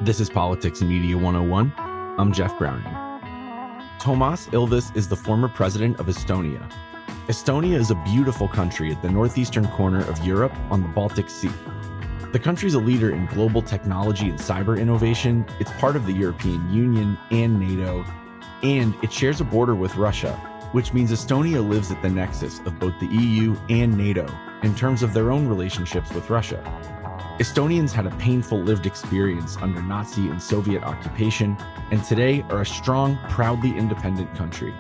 This is Politics and Media 101. I'm Jeff Browning. Toomas Ilves is the former president of Estonia. Estonia is a beautiful country at the northeastern corner of Europe on the Baltic Sea. The country's a leader in global technology and cyber innovation. It's part of the European Union and NATO, and it shares a border with Russia, which means Estonia lives at the nexus of both the EU and NATO in terms of their own relationships with Russia. Estonians had a painful lived experience under Nazi and Soviet occupation, and today are a strong, proudly independent country.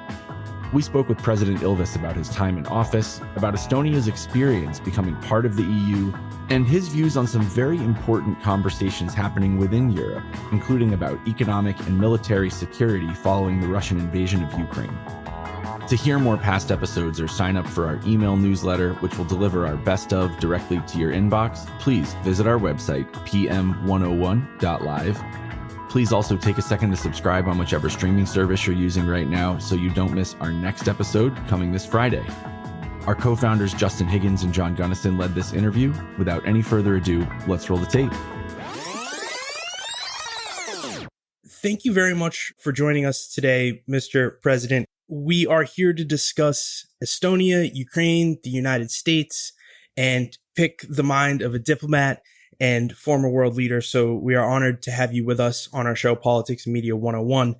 We spoke with President Ilves about his time in office, about Estonia's experience becoming part of the EU, and his views on some very important conversations happening within Europe, including about economic and military security following the Russian invasion of Ukraine. To hear more past episodes or sign up for our email newsletter, which will deliver our best of directly to your inbox, please visit our website, pm101.live. Please also take a second to subscribe on whichever streaming service you're using right now so you don't miss our next episode coming this Friday. Our co-founders Justin Higgins and John Gunnison led this interview. Without any further ado, let's roll the tape. Thank you very much for joining us today, Mr. President. We are here to discuss Estonia, Ukraine, the United States, and pick the mind of a diplomat and former world leader. So we are honored to have you with us on our show, Politics and Media 101.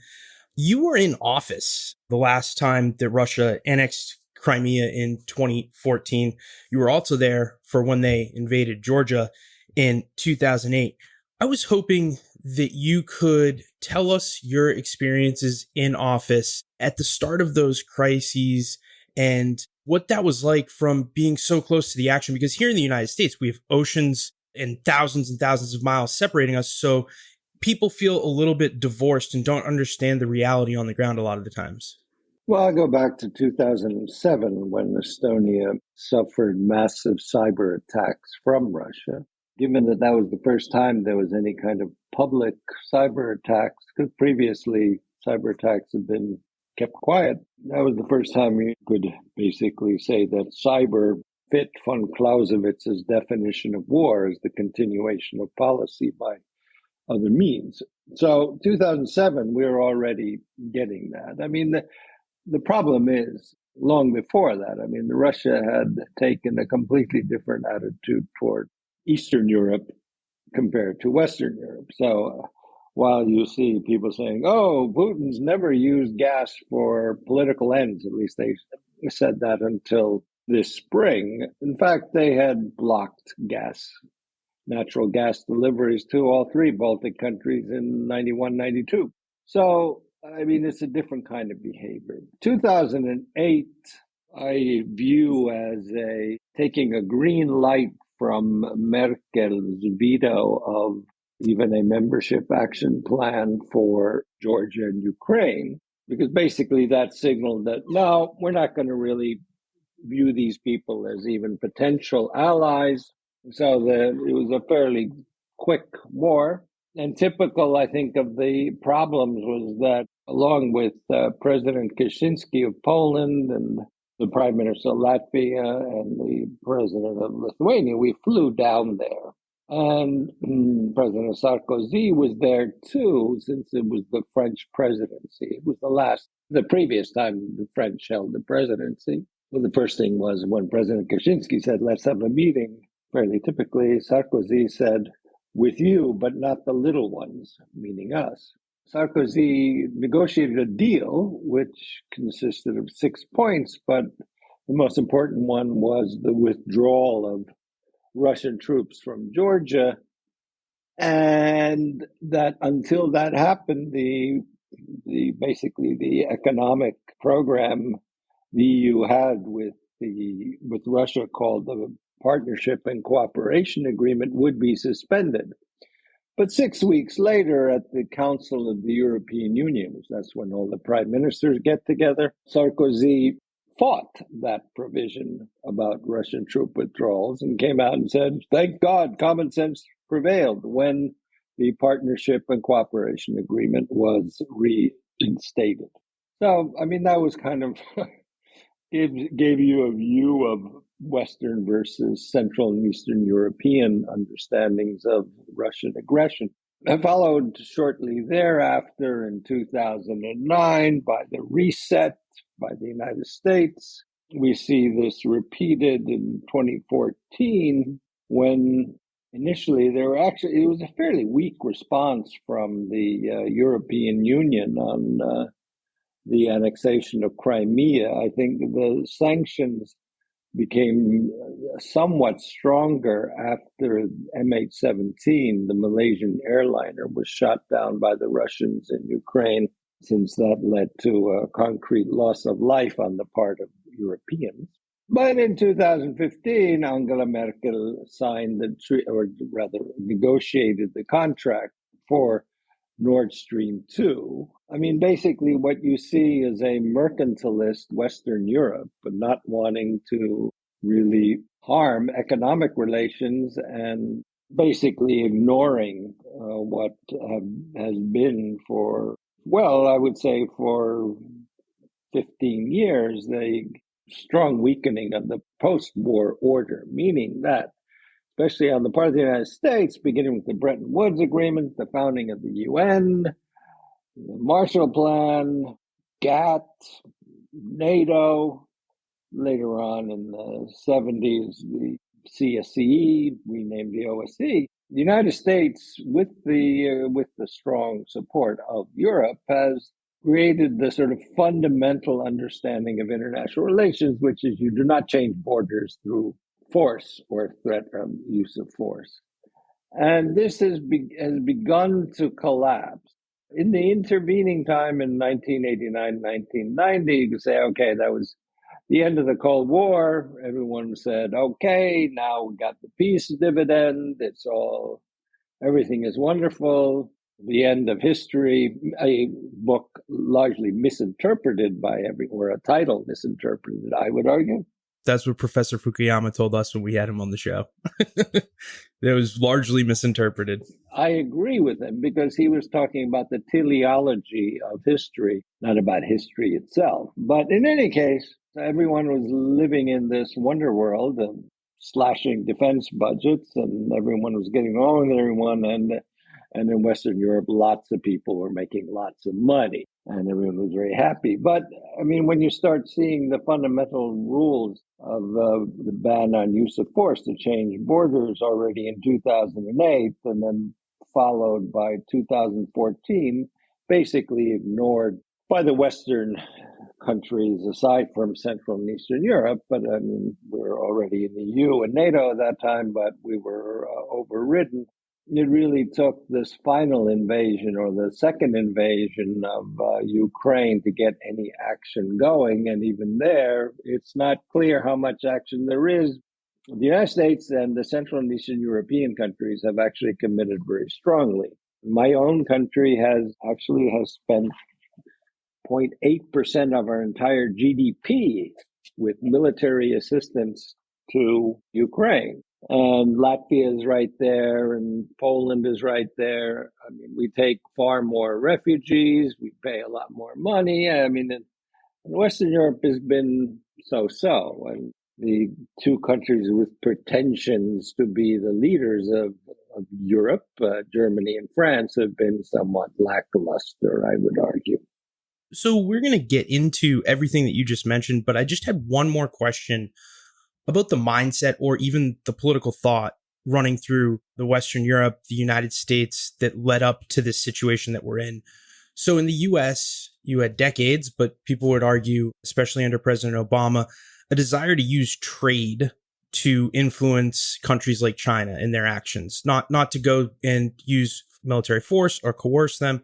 You were in office the last time that Russia annexed Crimea in 2014. You were also there for when they invaded Georgia in 2008. I was hoping that you could tell us your experiences in office at the start of those crises and what that was like from being so close to the action. Because here in the United States, we have oceans and thousands of miles separating us. So people feel a little bit divorced and don't understand the reality on the ground a lot of the times. Well, I'll go back to 2007 when Estonia suffered massive cyber attacks from Russia. Given that that was the first time there was any kind of public cyber attacks, because previously cyber attacks had been kept quiet, that was the first time you could basically say that cyber fit von Clausewitz's definition of war as the continuation of policy by other means. So 2007, we were already getting that. I mean, the problem is, long before that, I mean, Russia had taken a completely different attitude toward Eastern Europe compared to Western Europe. So while you see people saying, oh, Putin's never used gas for political ends, at least they said that until this spring. In fact, they had blocked natural gas deliveries to all three Baltic countries in 91, 92. So, I mean, it's a different kind of behavior. 2008, I view as taking a green light from Merkel's veto of even a membership action plan for Georgia and Ukraine, because basically that signaled that, no, we're not going to really view these people as even potential allies. So it was a fairly quick war. And typical, I think, of the problems was that along with President Kaczynski of Poland and the Prime Minister of Latvia and the President of Lithuania, we flew down there. And President Sarkozy was there too, since it was the French presidency. It was the previous time the French held the presidency. Well, the first thing was when President Kaczynski said, let's have a meeting, fairly typically, Sarkozy said, with you, but not the little ones, meaning us. Sarkozy negotiated a deal which consisted of 6 points, but the most important one was the withdrawal of Russian troops from Georgia. And that until that happened, basically the economic program the EU had with Russia, called the Partnership and Cooperation Agreement, would be suspended. But 6 weeks later, at the Council of the European Union, that's when all the prime ministers get together, Sarkozy fought that provision about Russian troop withdrawals and came out and said, thank God, common sense prevailed when the Partnership and Cooperation Agreement was reinstated. So, I mean, that was kind of gave you a view of Western versus Central and Eastern European understandings of Russian aggression. Followed shortly thereafter in 2009 by the reset by the United States. We see this repeated in 2014 when initially it was a fairly weak response from the European Union on the annexation of Crimea. I think the sanctions became somewhat stronger after MH17, the Malaysian airliner, was shot down by the Russians in Ukraine, since that led to a concrete loss of life on the part of Europeans. But in 2015, Angela Merkel signed or rather negotiated the contract for Nord Stream 2. I mean, basically, what you see is a mercantilist Western Europe, but not wanting to really harm economic relations and basically ignoring what has been for, well, I would say for 15 years, the strong weakening of the post-war order, meaning that especially on the part of the United States, beginning with the Bretton Woods Agreement, the founding of the UN, the Marshall Plan, GATT, NATO, later on in the 70s, the CSCE, renamed the OSCE. The United States, with the strong support of Europe, has created the sort of fundamental understanding of international relations, which is you do not change borders through force or threat of use of force. And this has begun to collapse. In the intervening time in 1989, 1990, you could say, okay, that was the end of the Cold War. Everyone said, okay, now we got the peace dividend. Everything is wonderful. The end of history, a book largely misinterpreted by or a title misinterpreted, I would argue. That's what Professor Fukuyama told us when we had him on the show. It was largely misinterpreted. I agree with him because he was talking about the teleology of history, not about history itself. But in any case, everyone was living in this wonder world of slashing defense budgets, and everyone was getting along with everyone. And in Western Europe, lots of people were making lots of money, and everyone was very happy. But I mean, when you start seeing the fundamental rules of the ban on use of force to change borders already in 2008, and then followed by 2014, basically ignored by the Western countries aside from Central and Eastern Europe. But I mean, we were already in the EU and NATO at that time, but we were overridden. It really took this final invasion or the second invasion of Ukraine to get any action going. And even there, it's not clear how much action there is. The United States and the Central and Eastern European countries have actually committed very strongly. My own country has spent 0.8% of our entire GDP with military assistance to Ukraine. And Latvia is right there, and Poland is right there. I mean, we take far more refugees. We pay a lot more money. I mean, and Western Europe has been so-so. And the two countries with pretensions to be the leaders of Europe, Germany and France, have been somewhat lackluster, I would argue. So we're going to get into everything that you just mentioned, but I just had one more question about the mindset or even the political thought running through the Western Europe, the United States that led up to this situation that we're in. So in the US, you had decades, but people would argue, especially under President Obama, a desire to use trade to influence countries like China in their actions, not to go and use military force or coerce them.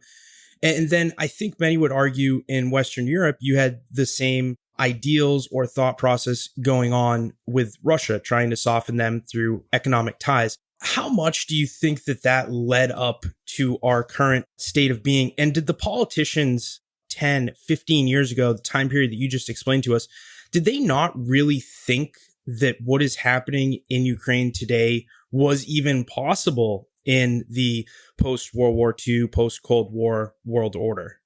And then I think many would argue in Western Europe, you had the same ideals or thought process going on with Russia, trying to soften them through economic ties. How much do you think that led up to our current state of being? And did the politicians 10, 15 years ago, the time period that you just explained to us, did they not really think that what is happening in Ukraine today was even possible in the post-World War II, post-Cold War world order?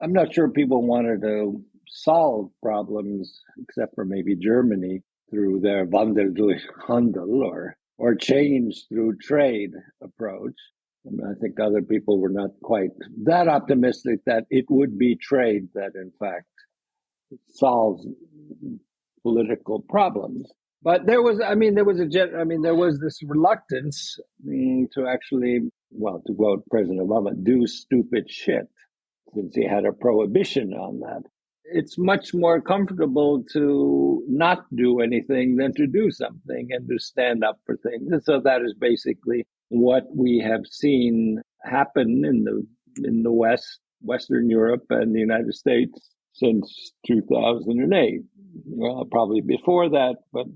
I'm not sure people wanted to solve problems, except for maybe Germany, through their Wandel durch Handel or change through trade approach. I think other people were not quite that optimistic that it would be trade that, in fact, solves political problems. But there was this reluctance to actually, well, to quote President Obama, do stupid shit, since he had a prohibition on that. It's much more comfortable to not do anything than to do something and to stand up for things. And so that is basically what we have seen happen in the Western Europe and the United States since 2008. Well, probably before that, but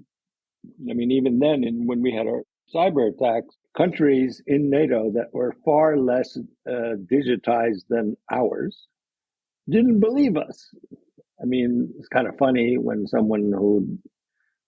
even then, when we had our cyber attacks, countries in NATO that were far less digitized than ours didn't believe us. It's kind of funny when someone who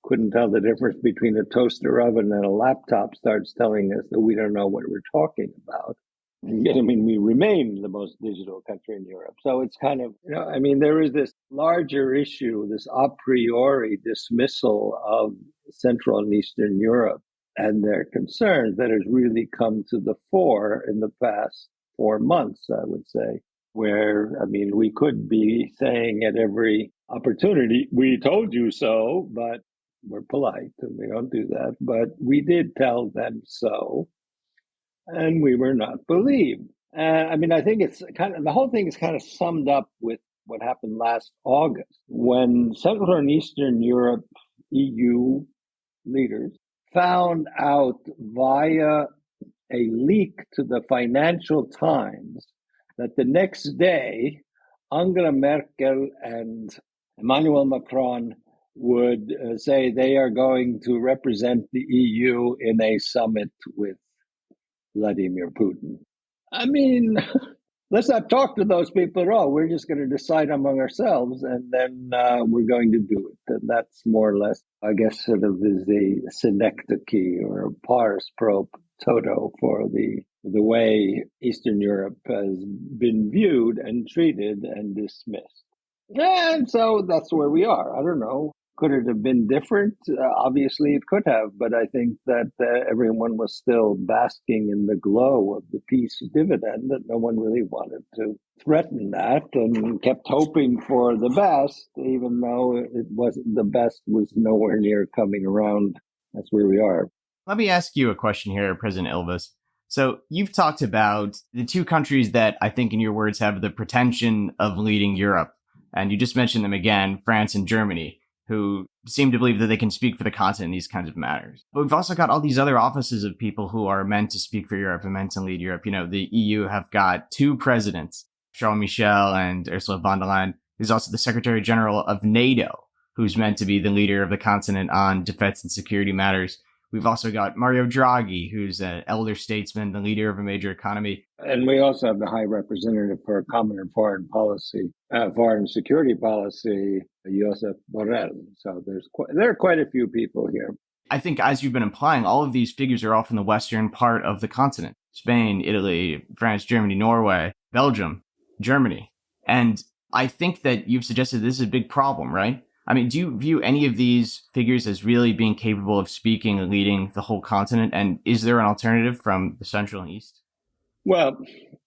couldn't tell the difference between a toaster oven and a laptop starts telling us that we don't know what we're talking about. Yet, we remain the most digital country in Europe. So it's kind of, there is this larger issue, this a priori dismissal of Central and Eastern Europe and their concerns that has really come to the fore in the past 4 months, I would say, where, we could be saying at every opportunity, we told you so, but we're polite and we don't do that. But we did tell them so. And we were not believed. I think it's the whole thing is kind of summed up with what happened last August when Central and Eastern Europe EU leaders found out via a leak to the Financial Times that the next day Angela Merkel and Emmanuel Macron would say they are going to represent the EU in a summit with Vladimir Putin. Let's not talk to those people at all. We're just going to decide among ourselves, and then we're going to do it. And that's more or less, I guess, sort of is a synecdoche or a pars pro toto for the way Eastern Europe has been viewed and treated and dismissed. And so that's where we are. I don't know. Could it have been different? Obviously, it could have, but I think that everyone was still basking in the glow of the peace dividend, that no one really wanted to threaten that and kept hoping for the best, even though it wasn't the best, was nowhere near coming around. That's where we are. Let me ask you a question here, President Ilves. So you've talked about the two countries that I think, in your words, have the pretension of leading Europe. And you just mentioned them again, France and Germany, who seem to believe that they can speak for the continent in these kinds of matters. But we've also got all these other offices of people who are meant to speak for Europe and meant to lead Europe. The EU have got two presidents, Charles Michel and Ursula von der Leyen. There's also the Secretary General of NATO, who's meant to be the leader of the continent on defense and security matters. We've also got Mario Draghi, who's an elder statesman, the leader of a major economy. And we also have the High Representative for Common and Foreign Policy, Foreign Security Policy, Josep Borrell. So there are quite a few people here. I think, as you've been implying, all of these figures are all from the western part of the continent. Spain, Italy, France, Germany, Norway, Belgium, Germany. And I think that you've suggested this is a big problem, right? Do you view any of these figures as really being capable of speaking and leading the whole continent? And is there an alternative from the Central and East? Well,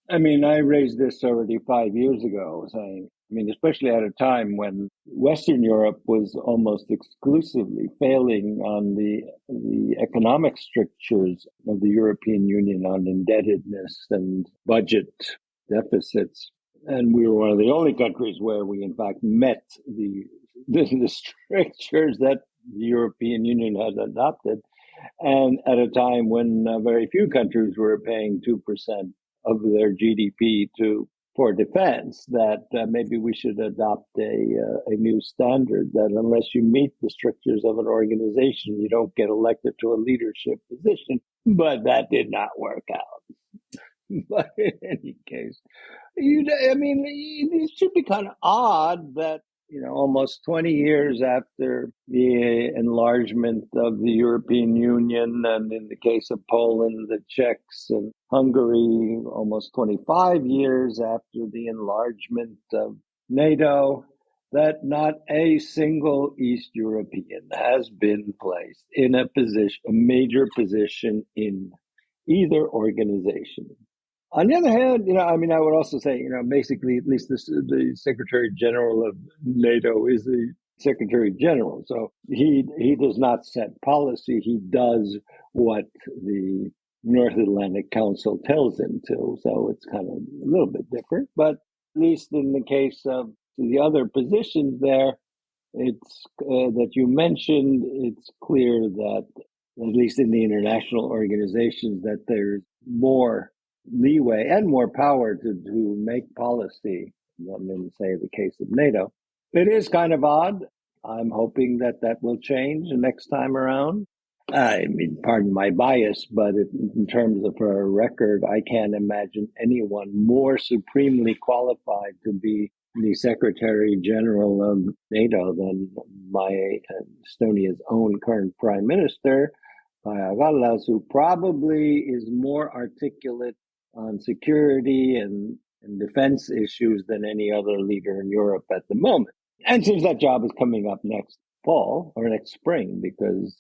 I raised this already 5 years ago, saying, especially at a time when Western Europe was almost exclusively failing on the economic strictures of the European Union on indebtedness and budget deficits. And we were one of the only countries where we, in fact, met the strictures that the European Union had adopted, and at a time when very few countries were paying 2% of their GDP for defense, that maybe we should adopt a new standard that unless you meet the strictures of an organization, you don't get elected to a leadership position. But that did not work out. But in any case, it should be kind of odd that, almost 20 years after the enlargement of the European Union, and in the case of Poland, the Czechs and Hungary, almost 25 years after the enlargement of NATO, that not a single East European has been placed in a major position in either organization. On the other hand, I would also say, basically, at least the Secretary General of NATO is the Secretary General. So he does not set policy. He does what the North Atlantic Council tells him to. So it's kind of a little bit different. But at least in the case of the other positions there, it's that you mentioned, it's clear that, at least in the international organizations, that there's more leeway and more power to make policy than in, say, the case of NATO. It is kind of odd. I'm hoping that will change the next time around. I mean, pardon my bias, but in terms of her record, I can't imagine anyone more supremely qualified to be the Secretary General of NATO than Estonia's own current Prime Minister, Kaja Kallas, who probably is more articulate on security and defense issues than any other leader in Europe at the moment. And since that job is coming up next fall or next spring, because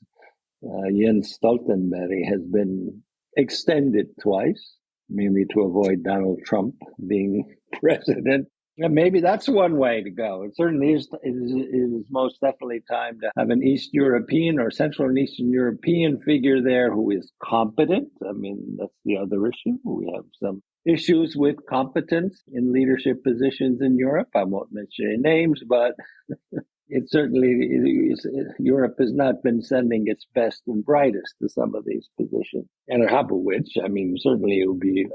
Jens Stoltenberg has been extended twice, mainly to avoid Donald Trump being president. And maybe that's one way to go. It certainly is most definitely time to have an East European or Central and Eastern European figure there who is competent. I mean, that's the other issue. We have some issues with competence in leadership positions in Europe. I won't mention any names, but it certainly is. Europe has not been sending its best and brightest to some of these positions. And on top of which, I mean, certainly it would be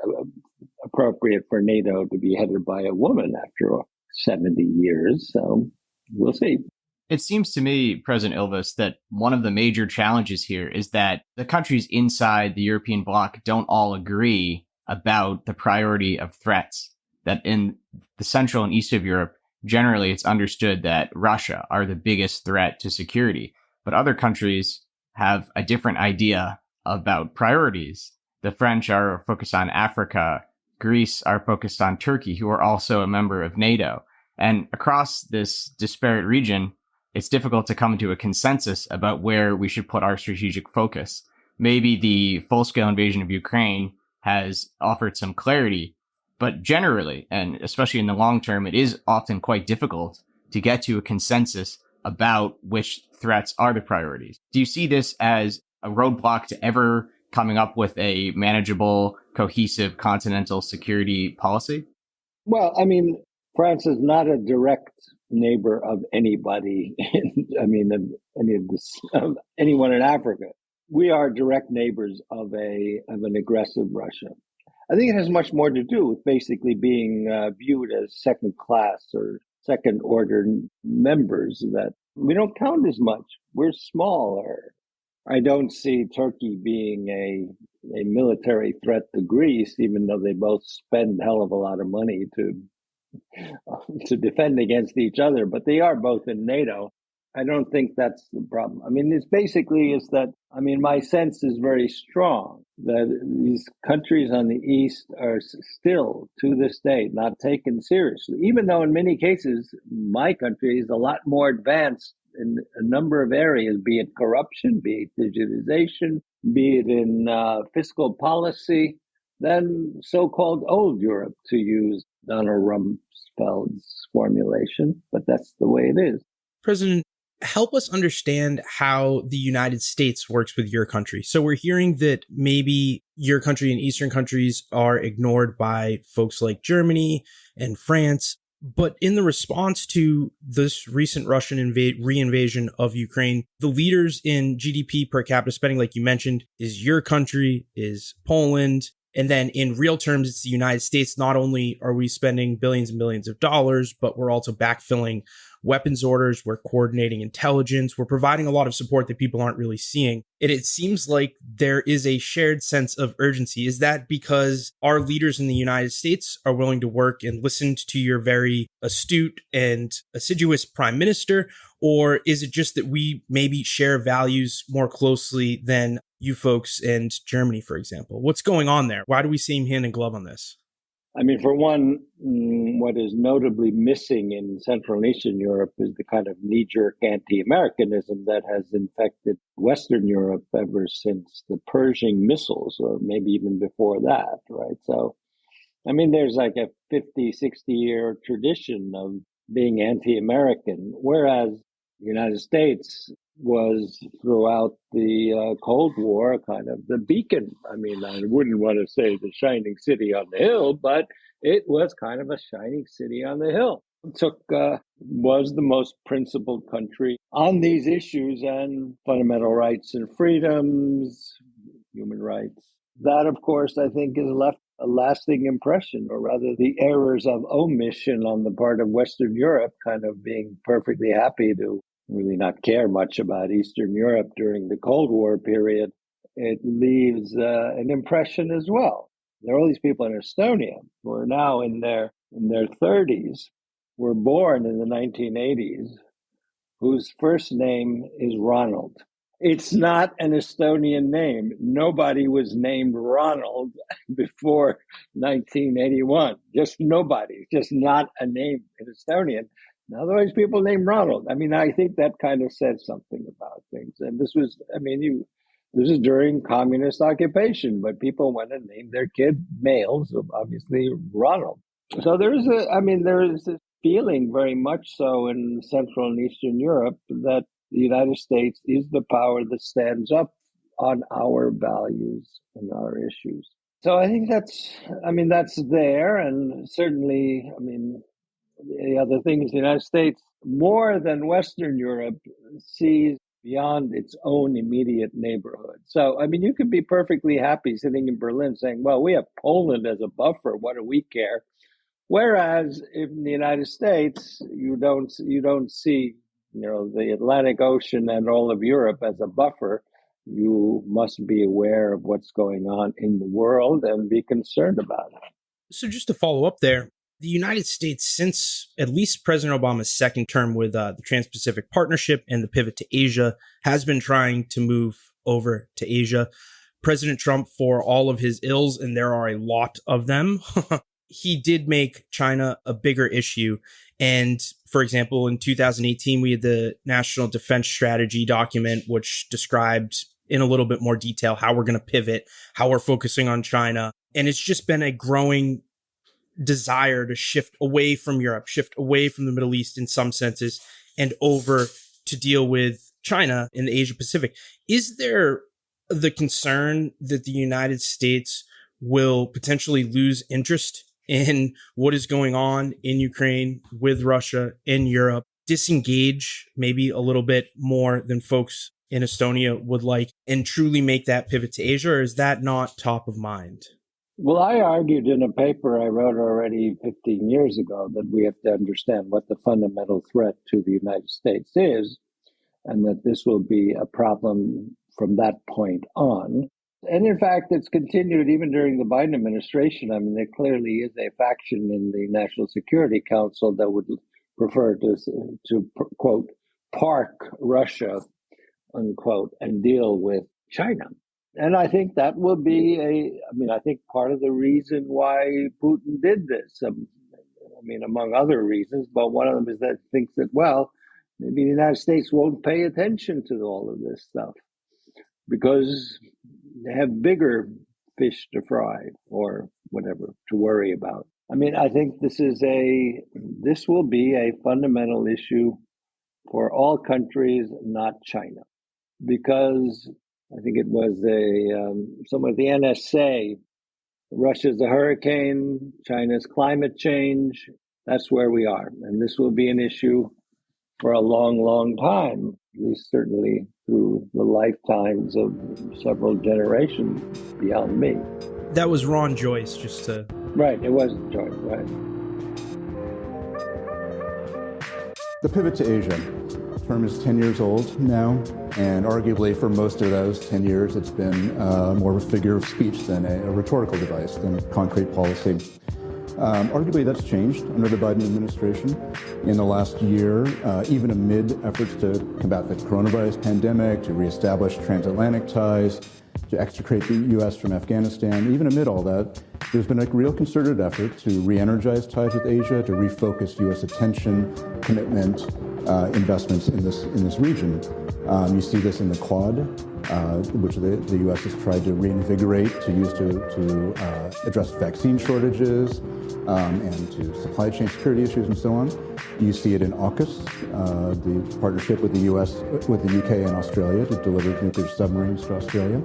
appropriate for NATO to be headed by a woman after 70 years. So we'll see. It seems to me, President Ilves, that one of the major challenges here is that the countries inside the European bloc don't all agree about the priority of threats. That in the Central and East of Europe, generally it's understood that Russia are the biggest threat to security. But other countries have a different idea about priorities. The French are focused on Africa. Greece are focused on Turkey, who are also a member of NATO. And across this disparate region, it's difficult to come to a consensus about where we should put our strategic focus. Maybe the full-scale invasion of Ukraine has offered some clarity, but generally, and especially in the long term, it is often quite difficult to get to a consensus about which threats are the priorities. Do you see this as a roadblock to ever coming up with a manageable, cohesive continental security policy? Well, I mean, France is not a direct neighbor of anybody. Anyone in Africa. We are direct neighbors of an aggressive Russia. I think it has much more to do with basically being viewed as second class or second order members, that we don't count as much. We're smaller. I don't see Turkey being a military threat to Greece, even though they both spend a hell of a lot of money to defend against each other, but they are both in NATO. I don't think that's the problem. I mean, my sense is very strong that these countries on the East are still, to this day, not taken seriously, even though in many cases, my country is a lot more advanced in a number of areas, be it corruption, be it digitization, be it in fiscal policy, than so-called old Europe, to use Donald Rumsfeld's formulation. But that's the way it is. President, help us understand how the United States works with your country. So we're hearing that maybe your country and Eastern countries are ignored by folks like Germany and France. But in the response to this recent Russian reinvasion of Ukraine, the leaders in GDP per capita spending, like you mentioned, is your country, is Poland. And then in real terms, it's the United States. Not only are we spending billions and billions of dollars, but we're also backfilling weapons orders. We're coordinating intelligence. We're providing a lot of support that people aren't really seeing. And it seems like there is a shared sense of urgency. Is that because our leaders in the United States are willing to work and listen to your very astute and assiduous prime minister? Or is it just that we maybe share values more closely than you folks and Germany, for example? What's going on there? Why do we seem hand in glove on this? I mean, for one, what is notably missing in Central and Eastern Europe is the kind of knee-jerk anti-Americanism that has infected Western Europe ever since the Pershing missiles, or maybe even before that, right? So, I mean, there's like a 50, 60-year tradition of being anti-American, whereas the United States was throughout the Cold War kind of the beacon. I mean, I wouldn't want to say the shining city on the hill, but it was kind of a shining city on the hill. Was the most principled country on these issues and fundamental rights and freedoms, human rights. That, of course, I think has left a lasting impression, or rather the errors of omission on the part of Western Europe, kind of being perfectly happy to really not care much about Eastern Europe during the Cold War period. It leaves an impression as well. There are all these people in Estonia who are now in their 30s, were born in the 1980s, whose first name is Ronald. It's not an Estonian name. Nobody was named Ronald before 1981. Just nobody. Just not a name in Estonian. Now, those people named Ronald. I mean, I think that kind of said something about things. And this was, this is during communist occupation, but people went and named their kid males, obviously Ronald. So there is a feeling very much so in Central and Eastern Europe that the United States is the power that stands up on our values and our issues. So I think that's there. And certainly, the other thing is the United States, more than Western Europe, sees beyond its own immediate neighborhood. So, you could be perfectly happy sitting in Berlin saying, well, we have Poland as a buffer. What do we care? Whereas in the United States, you don't see, the Atlantic Ocean and all of Europe as a buffer. You must be aware of what's going on in the world and be concerned about it. So just to follow up there, the United States, since at least President Obama's second term with the Trans-Pacific Partnership and the pivot to Asia, has been trying to move over to Asia. President Trump, for all of his ills, and there are a lot of them, he did make China a bigger issue. And for example, in 2018, we had the National Defense Strategy document, which described in a little bit more detail how we're going to pivot, how we're focusing on China. And it's just been a growing desire to shift away from Europe, shift away from the Middle East in some senses, and over to deal with China in the Asia Pacific. Is there the concern that the United States will potentially lose interest in what is going on in Ukraine with Russia in Europe, disengage maybe a little bit more than folks in Estonia would like, and truly make that pivot to Asia? Or is that not top of mind? Well, I argued in a paper I wrote already 15 years ago that we have to understand what the fundamental threat to the United States is, and that this will be a problem from that point on. And in fact, it's continued even during the Biden administration. There clearly is a faction in the National Security Council that would prefer to quote, park Russia, unquote, and deal with China. And I think that will be I think part of the reason why Putin did this, among other reasons, but one of them is that he thinks that, well, maybe the United States won't pay attention to all of this stuff because they have bigger fish to fry or whatever to worry about. I think this will be a fundamental issue for all countries, not China, because I think it was someone at the NSA, Russia's a hurricane, China's climate change. That's where we are. And this will be an issue for a long, long time, at least certainly through the lifetimes of several generations beyond me. That was Ron Joyce, just to... Right, it was Joyce, right. The pivot to Asia. The term is 10 years old now, and arguably for most of those 10 years, it's been more of a figure of speech than a rhetorical device, than concrete policy. Arguably, that's changed under the Biden administration in the last year, even amid efforts to combat the coronavirus pandemic, to reestablish transatlantic ties, to extricate the U.S. from Afghanistan. Even amid all that, there's been a real concerted effort to re-energize ties with Asia, to refocus U.S. attention, commitment, investments in this region. You see this in the Quad, which the U.S. has tried to reinvigorate to use to address vaccine shortages and to supply chain security issues and so on. You see it in AUKUS, the partnership with the U.S., with the UK and Australia to deliver nuclear submarines to Australia.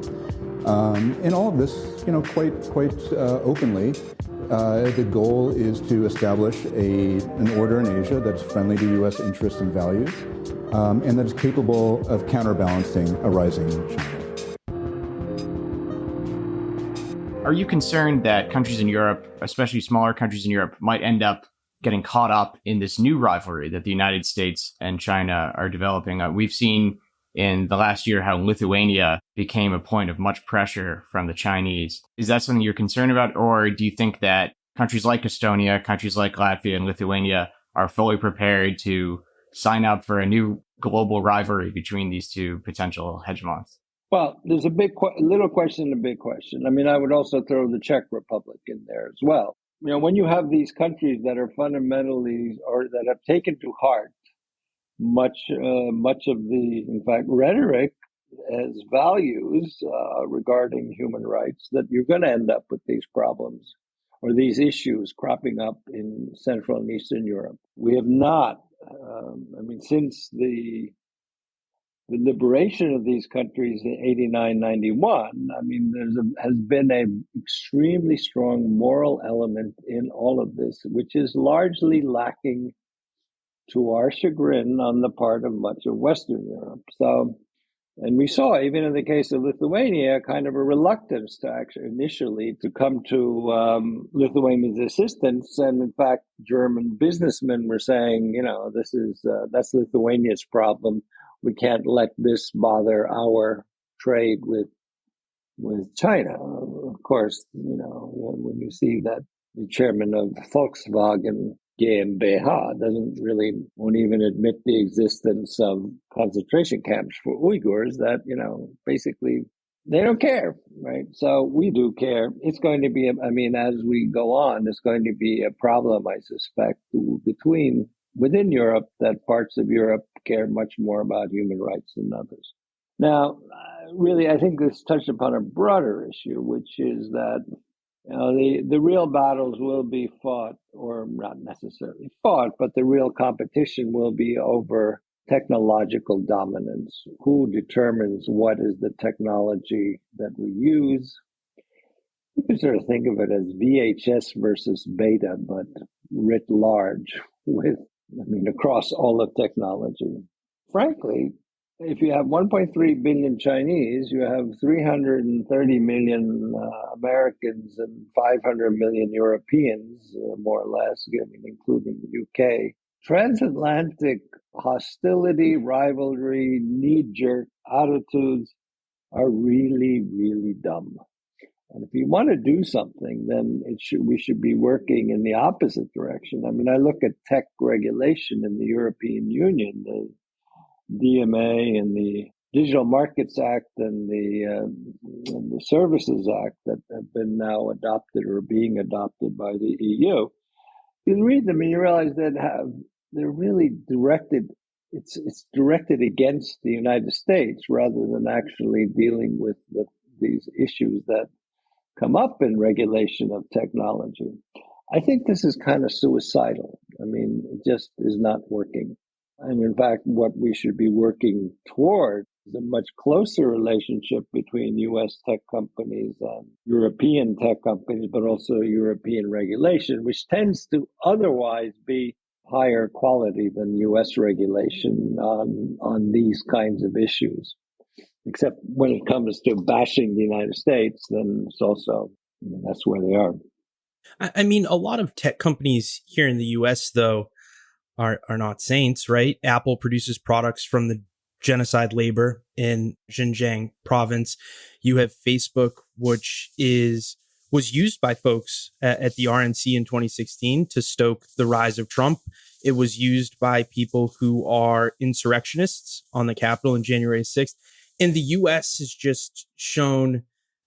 And all of this, quite openly, the goal is to establish an order in Asia that's friendly to U.S. interests and values, and that is capable of counterbalancing a rising China. Are you concerned that countries in Europe, especially smaller countries in Europe, might end up getting caught up in this new rivalry that the United States and China are developing? We've seen in the last year how Lithuania became a point of much pressure from the Chinese. Is that something you're concerned about? Or do you think that countries like Estonia, countries like Latvia and Lithuania are fully prepared to sign up for a new global rivalry between these two potential hegemons? Well, there's a little question and a big question. I mean, I would also throw the Czech Republic in there as well. When you have these countries that are fundamentally, or that have taken to heart much of the, in fact, rhetoric as values regarding human rights, that you're going to end up with these problems or these issues cropping up in Central and Eastern Europe. We have not, since the liberation of these countries in 89, 91, has been an extremely strong moral element in all of this, which is largely lacking to our chagrin on the part of much of Western Europe. So, and we saw, even in the case of Lithuania, kind of a reluctance to actually initially to come to Lithuania's assistance. And in fact, German businessmen were saying, that's Lithuania's problem. We can't let this bother our trade with China. Of course, when you see that the chairman of Volkswagen GmbH won't even admit the existence of concentration camps for Uyghurs, that, basically they don't care, right? So we do care. It's going to be, as we go on, it's going to be a problem, I suspect, within Europe, that parts of Europe care much more about human rights than others. Now, really, I think this touched upon a broader issue, which is that the real battles will be fought, or not necessarily fought, but the real competition will be over technological dominance. Who determines what is the technology that we use? You can sort of think of it as VHS versus beta, but writ large, across all of technology. Frankly, if you have 1.3 billion Chinese, you have 330 million Americans and 500 million Europeans, more or less, including the UK. Transatlantic hostility, rivalry, knee-jerk attitudes are really, really dumb. And if you want to do something, then we should be working in the opposite direction. I look at tech regulation in the European Union, the DMA and the Digital Markets Act and the Services Act that have been now adopted or being adopted by the EU. You read them and you realize that they're really directed. It's directed against the United States rather than actually dealing with these issues that come up in regulation of technology. I think this is kind of suicidal. It just is not working. And in fact, what we should be working toward is a much closer relationship between U.S. tech companies and European tech companies, but also European regulation, which tends to otherwise be higher quality than U.S. regulation on these kinds of issues. Except when it comes to bashing the United States, then it's also, that's where they are. A lot of tech companies here in the U.S., though, are not saints, right? Apple produces products from the genocide labor in Xinjiang province. You have Facebook, which was used by folks at the RNC in 2016 to stoke the rise of Trump. It was used by people who are insurrectionists on the Capitol on January 6th. And the U.S. has just shown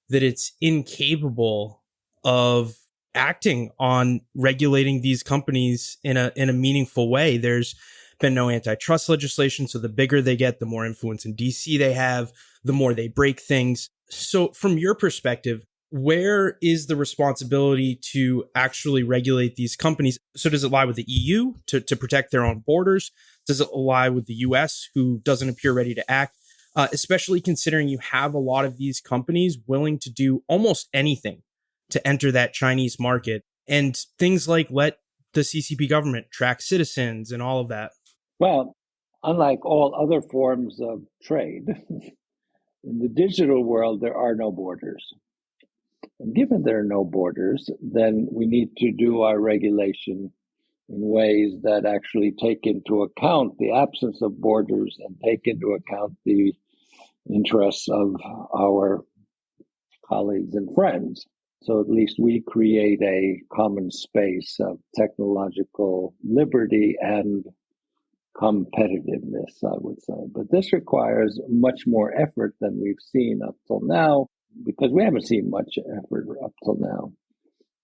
that it's incapable of acting on regulating these companies in a meaningful way. There's been no antitrust legislation, so the bigger they get, the more influence in DC they have, the more they break things. So from your perspective, where is the responsibility to actually regulate these companies? So does it lie with the EU to protect their own borders? Does it lie with the US, who doesn't appear ready to act? Especially considering you have a lot of these companies willing to do almost anything to enter that Chinese market, and things like let the CCP government track citizens and all of that. Well, unlike all other forms of trade, in the digital world, there are no borders. And given there are no borders, then we need to do our regulation in ways that actually take into account the absence of borders and take into account the interests of our colleagues and friends. So at least we create a common space of technological liberty and competitiveness, I would say. But this requires much more effort than we've seen up till now, because we haven't seen much effort up till now.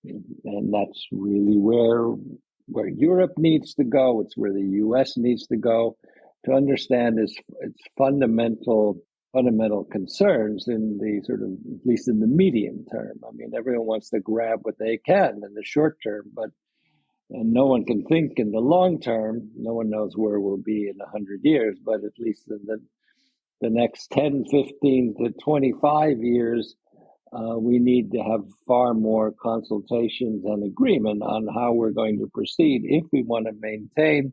And that's really where Europe needs to go. It's where the US needs to go to understand its fundamental concerns in the sort of, at least in the medium term. I mean, everyone wants to grab what they can in the short term, and no one can think in the long term. No one knows where we'll be in 100 years, but at least in the next 10, 15 to 25 years, we need to have far more consultations and agreement on how we're going to proceed if we want to maintain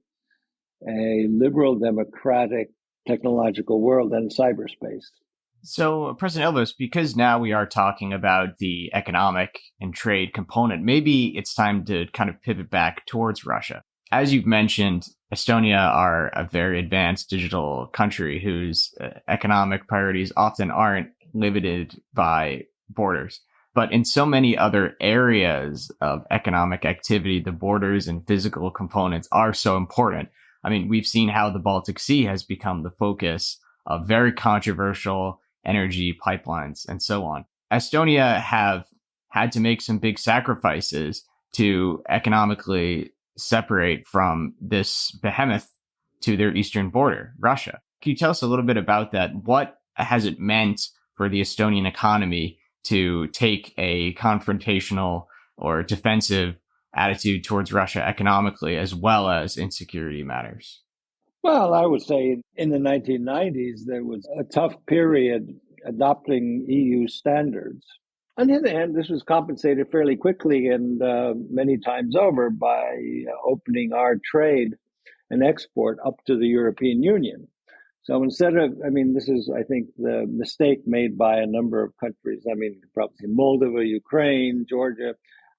a liberal, democratic, technological world and cyberspace. So, President Ilves, because now we are talking about the economic and trade component, maybe it's time to kind of pivot back towards Russia. As you've mentioned, Estonia are a very advanced digital country whose economic priorities often aren't limited by borders. But in so many other areas of economic activity, the borders and physical components are so important. I mean, we've seen how the Baltic Sea has become the focus of very controversial energy pipelines and so on. Estonia have had to make some big sacrifices to economically separate from this behemoth to their eastern border, Russia. Can you tell us a little bit about that? What has it meant for the Estonian economy to take a confrontational or defensive attitude towards Russia economically, as well as in security matters? Well, I would say in the 1990s, there was a tough period adopting EU standards. On the other hand, this was compensated fairly quickly and many times over by opening our trade and export up to the European Union. So instead of, this is, I think, the mistake made by a number of countries. Probably Moldova, Ukraine, Georgia.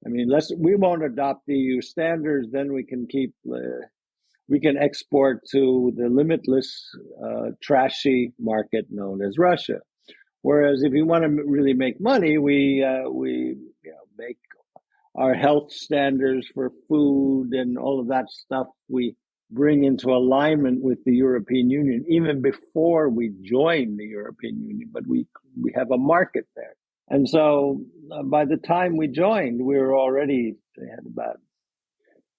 We won't adopt EU standards, then we can we can export to the limitless, trashy market known as Russia. Whereas if you want to really make money, we make our health standards for food and all of that stuff. We bring into alignment with the European Union even before we join the European Union, but we have a market there. And so by the time we joined, we were already had about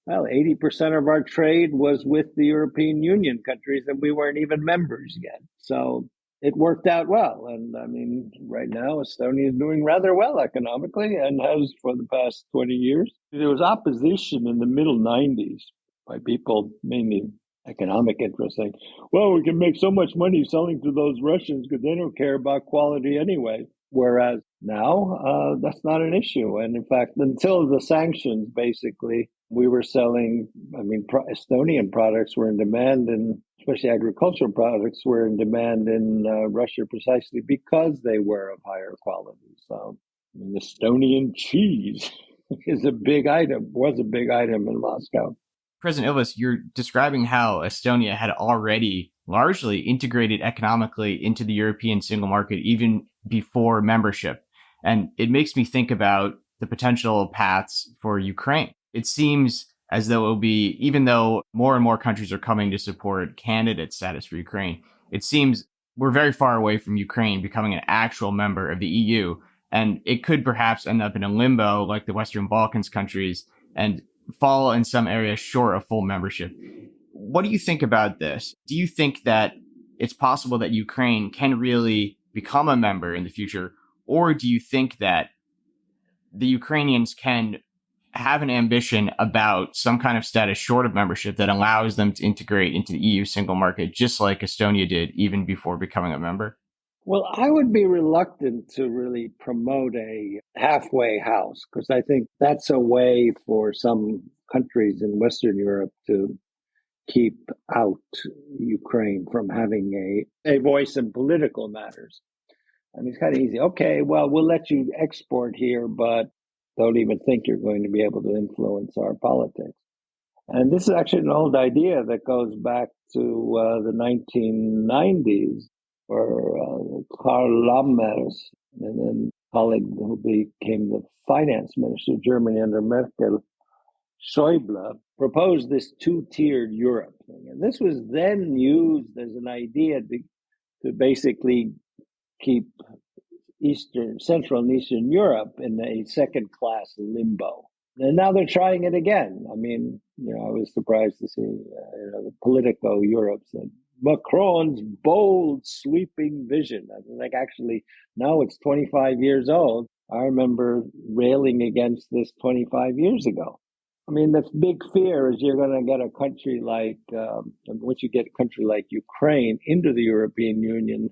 80% of our trade was with the European Union countries, and we weren't even members yet. So it worked out well. And right now, Estonia is doing rather well economically and has for the past 20 years. There was opposition in the middle 90s by people, mainly economic interests, saying, well, we can make so much money selling to those Russians because they don't care about quality anyway. Whereas now, that's not an issue. And in fact, until the sanctions, basically, we were selling, Estonian products were in demand, and especially agricultural products were in demand in Russia precisely because they were of higher quality. So Estonian cheese was a big item in Moscow. President Ilves, you're describing how Estonia had already largely integrated economically into the European single market even before membership. And it makes me think about the potential paths for Ukraine. It seems as though it will be, even though more and more countries are coming to support candidate status for Ukraine, it seems we're very far away from Ukraine becoming an actual member of the EU. And it could perhaps end up in a limbo like the Western Balkans countries and fall in some areas short of full membership. What do you think about this? Do you think that it's possible that Ukraine can really become a member in the future? Or do you think that the Ukrainians can have an ambition about some kind of status short of membership that allows them to integrate into the EU single market, just like Estonia did even before becoming a member? Well, I would be reluctant to really promote a halfway house because I think that's a way for some countries in Western Europe to keep out Ukraine from having a voice in political matters. I mean, it's kind of easy. Okay, well, we'll let you export here, but don't even think you're going to be able to influence our politics. And this is actually an old idea that goes back to the 1990s, where Karl Lammers, and then a colleague who became the finance minister of Germany under Merkel, Schäuble, proposed this two-tiered Europe thing. And this was then used as an idea to basically keep Central and Eastern Europe in a second-class limbo. And now they're trying it again. I mean, I was surprised to see the Politico Europe said Macron's bold, sweeping vision. I mean, like actually, now it's 25 years old. I remember railing against this 25 years ago. I mean, the big fear is you're going to get a country like, once you get a country like Ukraine into the European Union,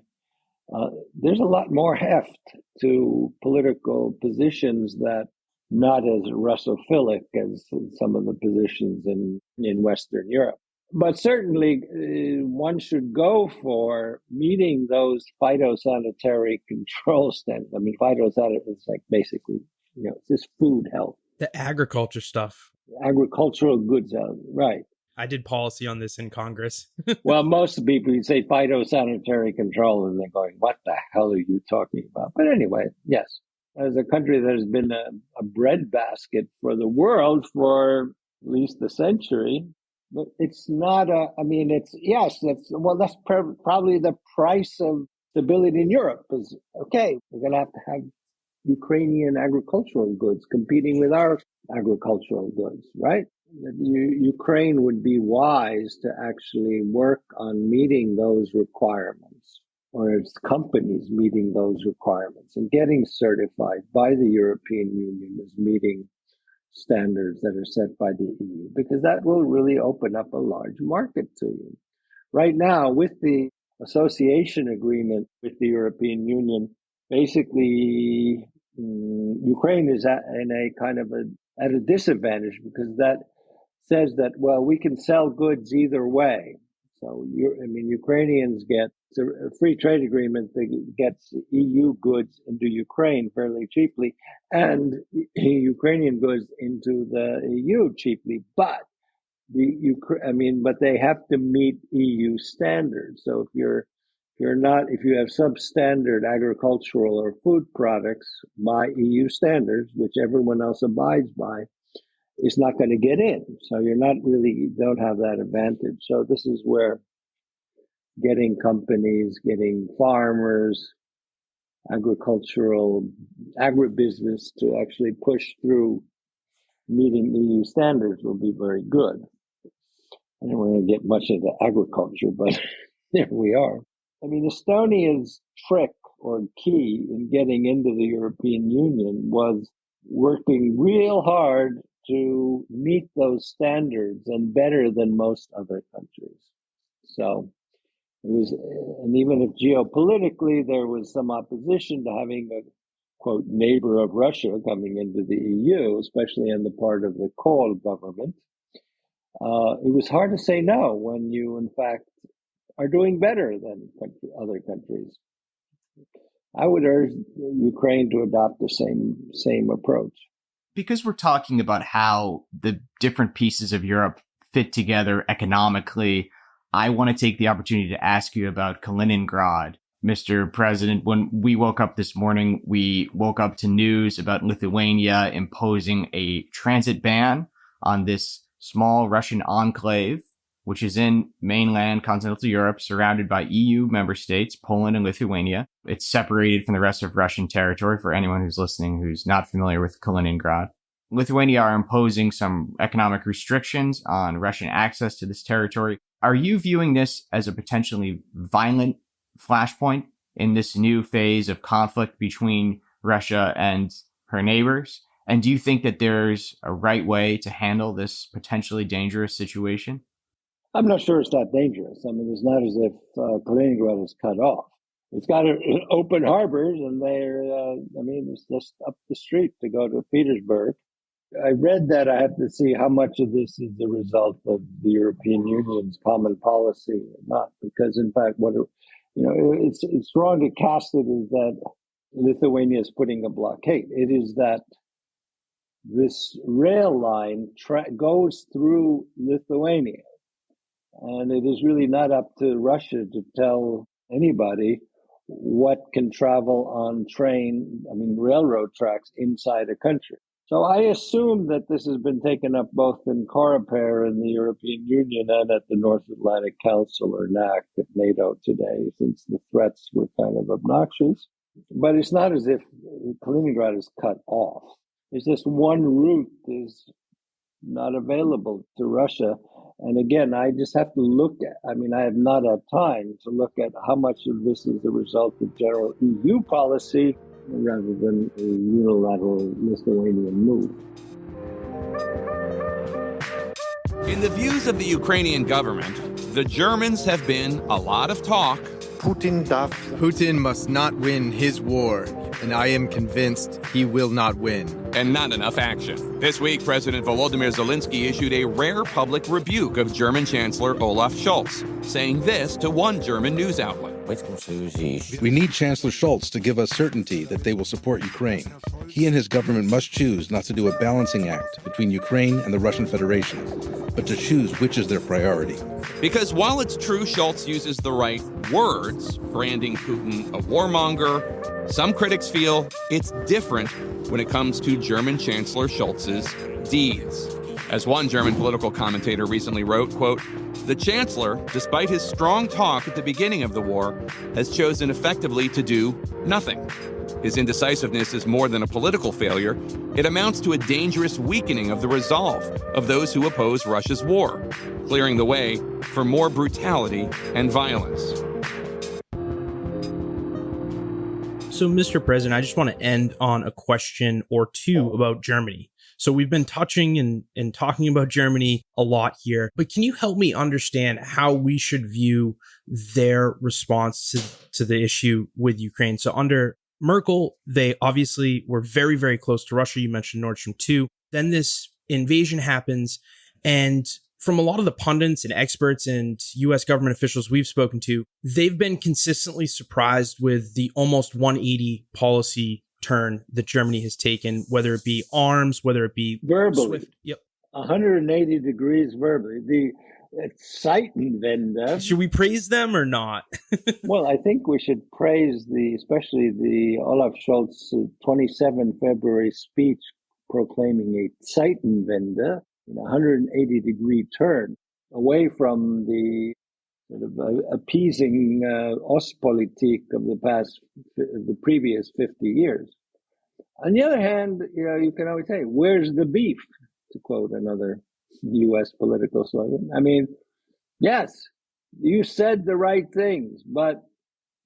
there's a lot more heft to political positions that not as Russophilic as some of the positions in Western Europe. But certainly one should go for meeting those phytosanitary control standards. I mean, phytosanitary is like basically, it's just food health. The agriculture stuff. Agricultural goods, right. I did policy on this in Congress. Well, most people, you say phytosanitary control, and they're going, what the hell are you talking about? But anyway, yes, as a country that has been a breadbasket for the world for at least a century, but it's not that's probably the price of stability in Europe. Is okay, we're going to have Ukrainian agricultural goods competing with our agricultural goods, right? Ukraine would be wise to actually work on meeting those requirements, or its companies meeting those requirements and getting certified by the European Union as meeting standards that are set by the EU, because that will really open up a large market to you. Right now, with the association agreement with the European Union, basically Ukraine is in a kind of at a disadvantage, because that says that, well, we can sell goods either way. So, Ukrainians get a free trade agreement that gets EU goods into Ukraine fairly cheaply, and Ukrainian goods into the EU cheaply. But but they have to meet EU standards. So if you have substandard agricultural or food products by EU standards, which everyone else abides by, is not going to get in. So you don't have that advantage. So this is where getting companies, getting farmers, agribusiness to actually push through meeting EU standards will be very good. I don't want to get much into agriculture, but there we are. I mean, Estonia's trick or key in getting into the European Union was working real hard to meet those standards, and better than most other countries. So it was, and even if geopolitically there was some opposition to having a quote neighbor of Russia coming into the EU, especially on the part of the Kohl government, it was hard to say no when you in fact are doing better than other countries. I would urge Ukraine to adopt the same approach. Because we're talking about how the different pieces of Europe fit together economically, I want to take the opportunity to ask you about Kaliningrad. Mr. President, when we woke up this morning, we woke up to news about Lithuania imposing a transit ban on this small Russian enclave which is in mainland continental Europe, surrounded by EU member states, Poland and Lithuania. It's separated from the rest of Russian territory for anyone who's listening who's not familiar with Kaliningrad. Lithuania are imposing some economic restrictions on Russian access to this territory. Are you viewing this as a potentially violent flashpoint in this new phase of conflict between Russia and her neighbors? And do you think that there's a right way to handle this potentially dangerous situation? I'm not sure it's that dangerous. I mean, it's not as if Kaliningrad is cut off. It's got open harbors, and it's just up the street to go to Petersburg. I read that. I have to see how much of this is the result of the European Union's common policy or not. Because, in fact, it's wrong to cast it as that Lithuania is putting a blockade. It is that this rail line goes through Lithuania. And it is really not up to Russia to tell anybody what can travel on railroad tracks inside a country. So I assume that this has been taken up both in Coreper in the European Union and at the North Atlantic Council, or NAC, at NATO today, since the threats were kind of obnoxious. But it's not as if Kaliningrad is cut off. It's just one route is not available to Russia. And again, I just have to I have not had time to look at how much of this is the result of general EU policy rather than a unilateral Lithuanian move. In the views of the Ukrainian government, the Germans have been a lot of talk. Putin must not win his war, and I am convinced he will not win. And not enough action. This week, President Volodymyr Zelensky issued a rare public rebuke of German Chancellor Olaf Scholz, saying this to one German news outlet. We need Chancellor Scholz to give us certainty that they will support Ukraine. He and his government must choose not to do a balancing act between Ukraine and the Russian Federation, but to choose which is their priority. Because while it's true Scholz uses the right words, branding Putin a warmonger, some critics feel it's different when it comes to German Chancellor Scholz's deeds. As one German political commentator recently wrote, quote, "The Chancellor, despite his strong talk at the beginning of the war, has chosen effectively to do nothing. His indecisiveness is more than a political failure. It amounts to a dangerous weakening of the resolve of those who oppose Russia's war, clearing the way for more brutality and violence." So, Mr. President, I just want to end on a question or two about Germany. So we've been touching and talking about Germany a lot here, but can you help me understand how we should view their response to the issue with Ukraine? So under Merkel, they obviously were very, very close to Russia. You mentioned Nord Stream 2. Then this invasion happens, and from a lot of the pundits and experts and U.S. government officials we've spoken to, they've been consistently surprised with the almost 180 policy turn that Germany has taken, whether it be arms, whether it be verbally. Swift. Yep. 180 degrees verbally. The Zeitenwende. Should we praise them or not? Well, I think we should praise especially the Olaf Scholz 27 February speech proclaiming a Zeitenwende, 180-degree turn away from the sort of appeasing Ostpolitik of the previous 50 years. On the other hand, you can always say, "Where's the beef?" To quote another U.S. political slogan. I mean, yes, you said the right things, but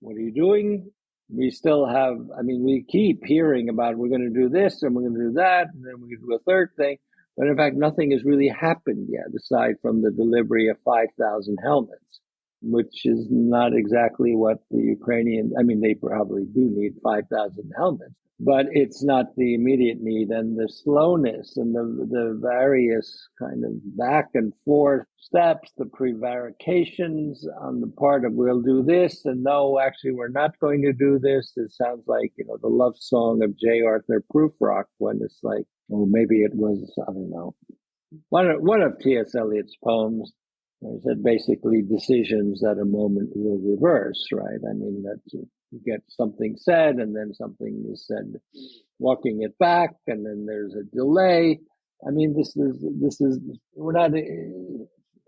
what are you doing? We still have, we keep hearing about we're going to do this and we're going to do that, and then we're going to do a third thing. But in fact, nothing has really happened yet, aside from the delivery of 5,000 helmets, which is not exactly what the Ukrainians, they probably do need 5,000 helmets, but it's not the immediate need. And the slowness and the various kind of back and forth steps, the prevarications on the part of we'll do this and no, actually we're not going to do this. It sounds like, the love song of J. Arthur Prufrock, when it's like, or maybe it was, I don't know, one of T.S. Eliot's poems. He said basically decisions that a moment will reverse, right? That you get something said and then something is said walking it back and then there's a delay. This is, we're not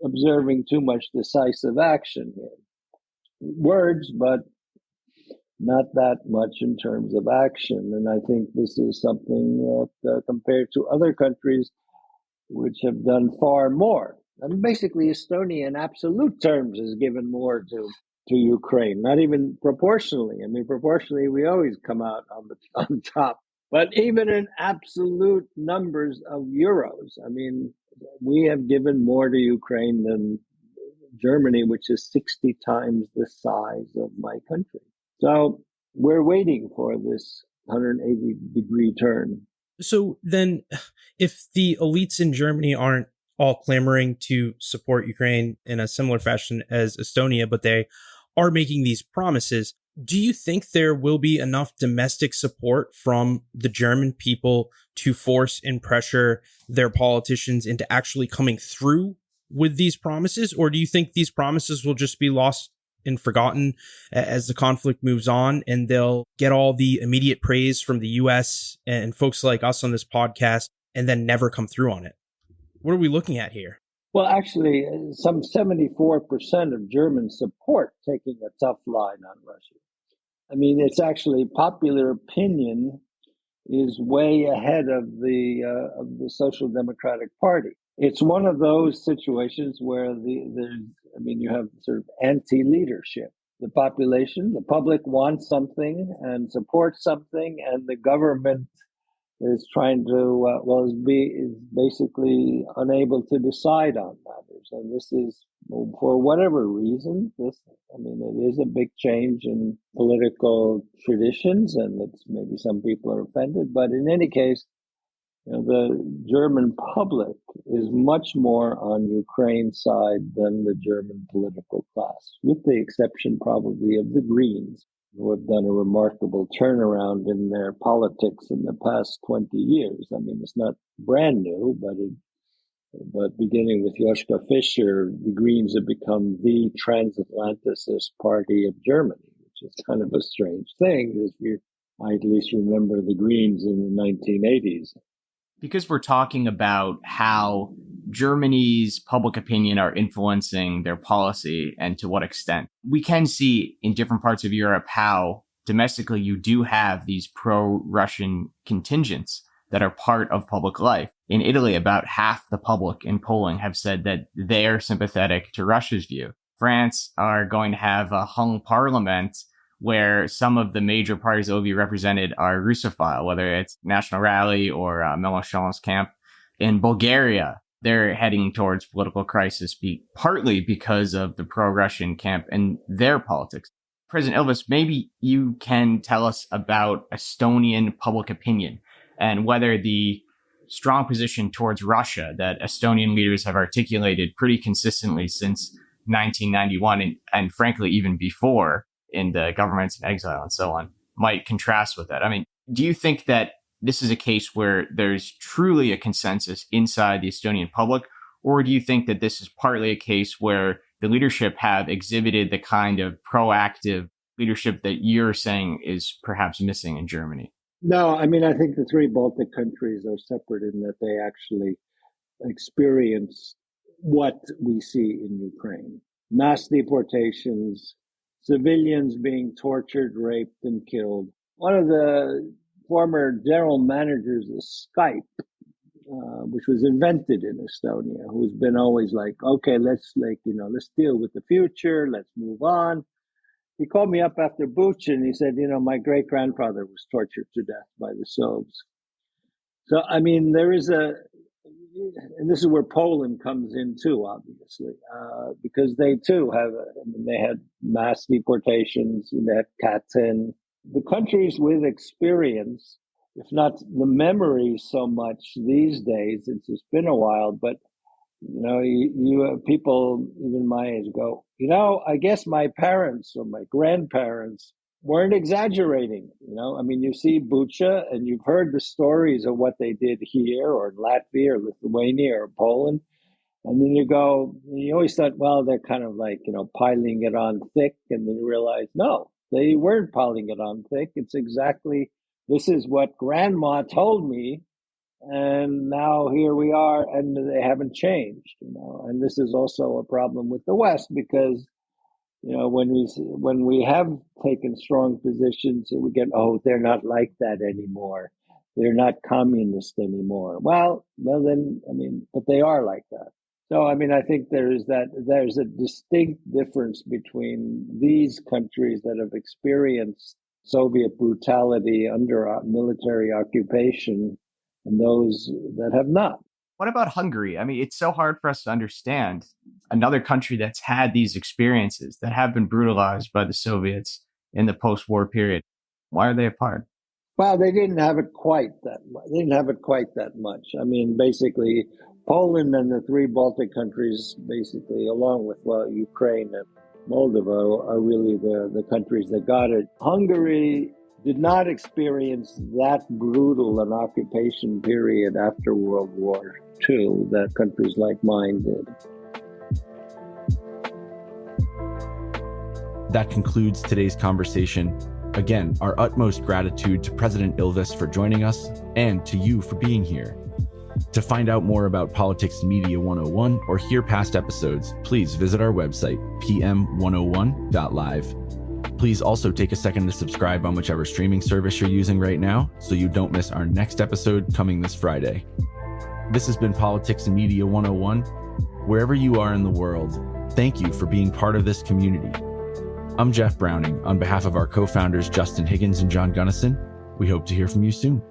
observing too much decisive action here. Words, but not that much in terms of action. And I think this is something that, compared to other countries which have done far more. I mean, basically, Estonia in absolute terms has given more to Ukraine, not even proportionally. I mean, proportionally, we always come out on top. But even in absolute numbers of euros, I mean, we have given more to Ukraine than Germany, which is 60 times the size of my country. So we're waiting for this 180-degree turn. So then, if the elites in Germany aren't all clamoring to support Ukraine in a similar fashion as Estonia, but they are making these promises, do you think there will be enough domestic support from the German people to force and pressure their politicians into actually coming through with these promises? Or do you think these promises will just be lost and forgotten as the conflict moves on, and they'll get all the immediate praise from the US and folks like us on this podcast and then never come through on it? What are we looking at here? Well, actually, some 74% of Germans support taking a tough line on Russia. I mean, it's actually popular opinion is way ahead of the Social Democratic Party. It's one of those situations where you have sort of anti-leadership. The population, the public wants something and supports something, and the government is trying to, is basically unable to decide on matters. And this is, for whatever reason, it is a big change in political traditions, and it's maybe some people are offended, but in any case, the German public is much more on Ukraine's side than the German political class, with the exception probably of the Greens, who have done a remarkable turnaround in their politics in the past 20 years. I mean, it's not brand new, but beginning with Joschka Fischer, the Greens have become the transatlanticist party of Germany, which is kind of a strange thing, if you I at least remember the Greens in the 1980s. Because we're talking about how Germany's public opinion are influencing their policy and to what extent, we can see in different parts of Europe how domestically you do have these pro-Russian contingents that are part of public life. In Italy, about half the public in polling have said that they're sympathetic to Russia's view. France are going to have a hung parliament where some of the major parties that will be represented are Russophile, whether it's National Rally or Mélenchon's camp. In Bulgaria, they're heading towards political crisis, partly because of the pro-Russian camp and their politics. President Ilves, maybe you can tell us about Estonian public opinion and whether the strong position towards Russia that Estonian leaders have articulated pretty consistently since 1991 and frankly, even before, in the governments in exile and so on, might contrast with that. I mean, do you think that this is a case where there's truly a consensus inside the Estonian public, or do you think that this is partly a case where the leadership have exhibited the kind of proactive leadership that you're saying is perhaps missing in Germany? No, I mean, I think the three Baltic countries are separate in that they actually experience what we see in Ukraine. Mass deportations, civilians being tortured, raped, and killed. One of the former general managers of Skype, which was invented in Estonia, who's been always like, okay, let's deal with the future, let's move on. He called me up after Bucha and he said, my great-grandfather was tortured to death by the Soviets. So, I mean, there is and this is where Poland comes in too, obviously, because they too they had mass deportations, they had Katyn. The countries with experience, if not the memory so much these days, it's been a while, but you people even my age go, I guess my parents or my grandparents weren't exaggerating. I mean, you see Bucha and you've heard the stories of what they did here or in Latvia or Lithuania or Poland. And then you always thought, well, they're kind of like, piling it on thick. And then you realize, no, they weren't piling it on thick. It's exactly, this is what grandma told me And now here we are, and they haven't changed, And this is also a problem with the West because, when we have taken strong positions, we get, they're not like that anymore. They're not communist anymore. Well, then, but they are like that. So, I think there's a distinct difference between these countries that have experienced Soviet brutality under military occupation and those that have not. What about Hungary? It's so hard for us to understand another country that's had these experiences that have been brutalized by the Soviets in the post-war period. Why are they apart? Well, they didn't have it quite that much. Basically, Poland and the three Baltic countries, basically, along with, Ukraine and Moldova, are really the countries that got it. Hungary did not experience that brutal an occupation period after World War II that countries like mine did. That concludes today's conversation. Again, our utmost gratitude to President Ilves for joining us and to you for being here. To find out more about Politics and Media 101 or hear past episodes, please visit our website, pm101.live. Please also take a second to subscribe on whichever streaming service you're using right now so you don't miss our next episode coming this Friday. This has been Politics and Media 101. Wherever you are in the world, thank you for being part of this community. I'm Jeff Browning. On behalf of our co-founders Justin Higgins and John Gunnison, we hope to hear from you soon.